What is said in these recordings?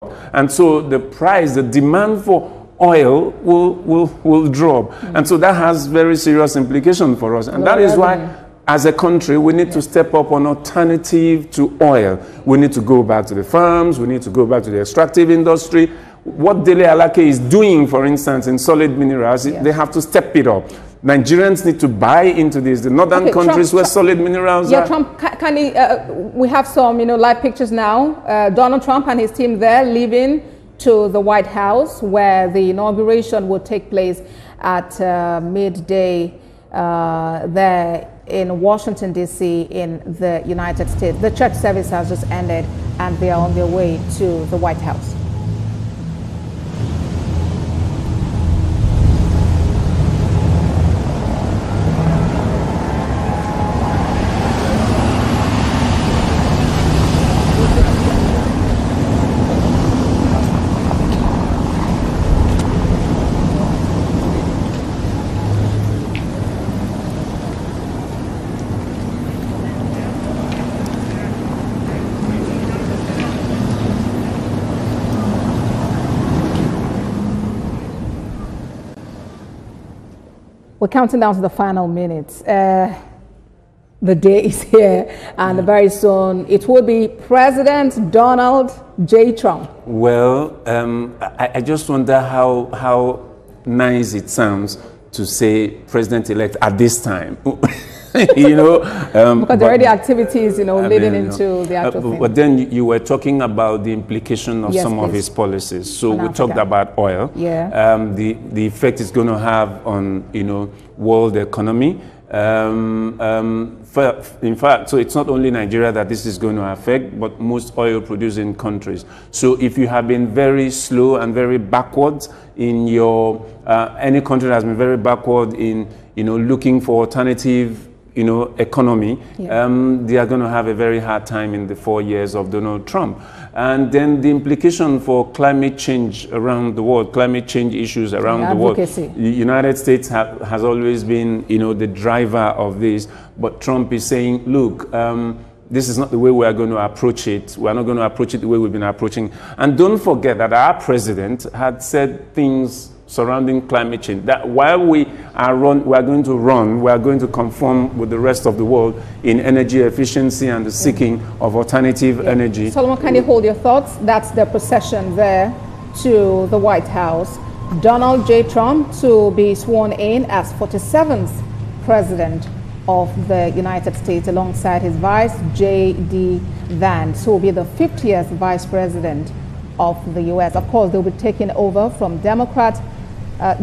And so the price, the demand for oil will drop. And so that has very serious implications for us. And that is why, as a country, we need to step up on alternative to oil. We need to go back to the farms. We need to go back to the extractive industry. What Dele Alake is doing, for instance, in solid minerals, they have to step it up. Nigerians need to buy into this. The northern countries where solid minerals are. Trump, we have some, live pictures now. Donald Trump and his team there leaving to the White House, where the inauguration will take place at midday there in Washington, D.C. in the United States. The church service has just ended and they are on their way to the White House. We're counting down to the final minutes. The day is here, and very soon it will be President Donald J. Trump. Well, I just wonder how nice it sounds to say President-elect at this time. Because there are already activities, leading into the actual thing. But then you were talking about the implication of some of his policies. So we talked about oil. Yeah. The effect it's going to have on, world economy. In fact, so it's not only Nigeria that this is going to affect, but most oil-producing countries. So if you have been very slow and very backwards in your, any country that has been very backward in, looking for alternative economy, they are going to have a very hard time in the 4 years of Donald Trump. And then the implication for climate change around the world, climate change issues around the world. The United States has always been, the driver of this. But Trump is saying, look, this is not the way we are going to approach it. We are not going to approach it the way we've been approaching. And don't forget that our president had said things surrounding climate change, that while we are going to conform with the rest of the world in energy efficiency and the seeking of alternative energy. Solomon, can you hold your thoughts? That's the procession there to the White House. Donald J. Trump to be sworn in as 47th president of the United States alongside his vice, J.D. Vance, who will be the 50th vice president of the U.S. Of course, they'll be taking over from Democrat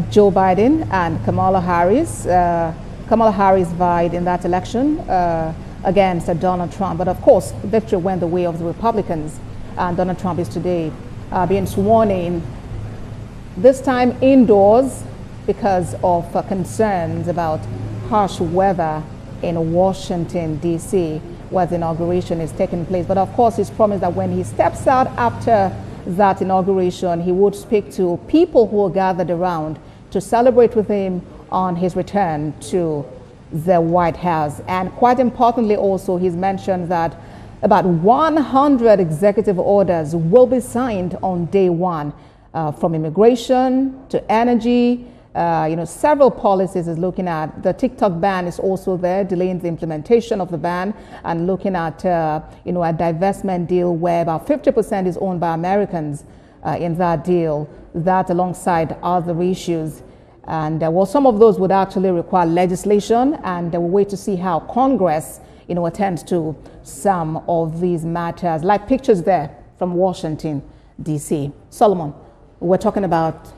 Joe Biden and Kamala Harris. Kamala Harris vied in that election against Donald Trump. But of course, victory went the way of the Republicans. And Donald Trump is today being sworn in, this time indoors because of concerns about harsh weather in Washington, D.C., where the inauguration is taking place. But of course, he's promised that when he steps out after that inauguration, he would speak to people who are gathered around to celebrate with him on his return to the White House. And quite importantly also, he's mentioned that about 100 executive orders will be signed on day one, from immigration to energy. Several policies is looking at. The TikTok ban is also there, delaying the implementation of the ban, and looking at, a divestment deal where about 50% is owned by Americans in that deal, that alongside other issues. And some of those would actually require legislation, and we'll wait to see how Congress, attends to some of these matters. Like pictures there from Washington, D.C. Solomon, we're talking about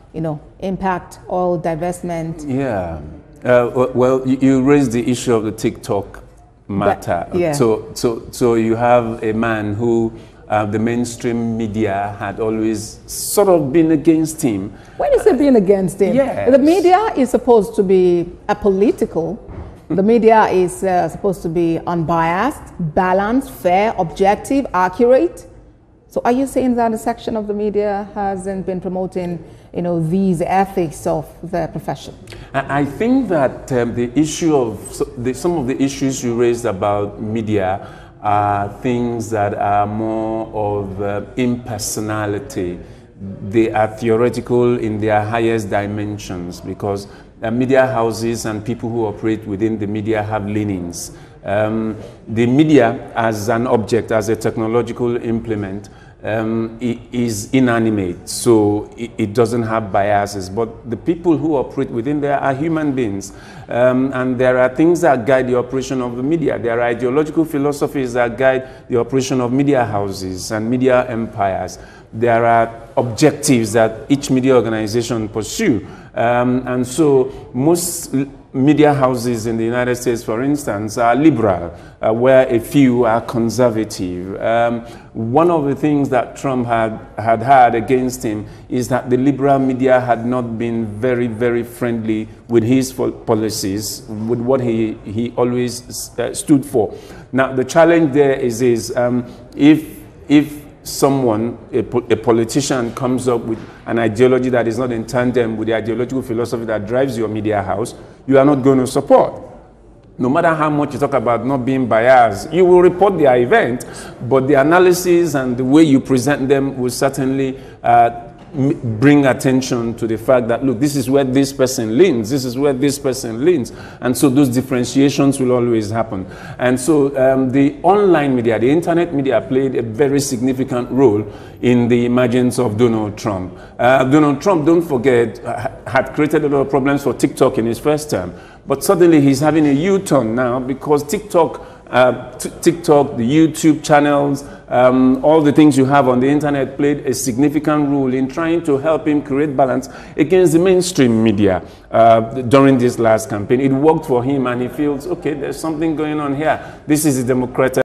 impact, oil divestment. Yeah. Well, you raised the issue of the TikTok matter. But, yeah. So you have a man who the mainstream media had always sort of been against him. When you say being against him, yes. The media is supposed to be apolitical. The media is supposed to be unbiased, balanced, fair, objective, accurate. So are you saying that a section of the media hasn't been promoting, these ethics of the profession? I think that the issue of some of the issues you raised about media are things that are more of impersonality. They are theoretical in their highest dimensions, because media houses and people who operate within the media have leanings. The media as an object, as a technological implement, is inanimate, so it doesn't have biases. But the people who operate within there are human beings, and there are things that guide the operation of the media. There are ideological philosophies that guide the operation of media houses and media empires. There are objectives that each media organization pursue, and so most media houses in the United States, for instance, are liberal, where a few are conservative. One of the things that Trump had against him is that the liberal media had not been very, very friendly with his policies, with what he always stood for. Now, the challenge there is if someone, a politician, comes up with an ideology that is not in tandem with the ideological philosophy that drives your media house, you are not going to support. No matter how much you talk about not being biased, you will report their event, but the analysis and the way you present them will certainly bring attention to the fact that, look, this is where this person leans, this is where this person leans. And so those differentiations will always happen. And so the online media, the internet media, played a very significant role in the emergence of Donald Trump. Donald Trump, don't forget, had created a lot of problems for TikTok in his first term. But suddenly he's having a U-turn now, because TikTok, the YouTube channels, all the things you have on the internet played a significant role in trying to help him create balance against the mainstream media during this last campaign. It worked for him, and he feels, okay, there's something going on here. This is a democratic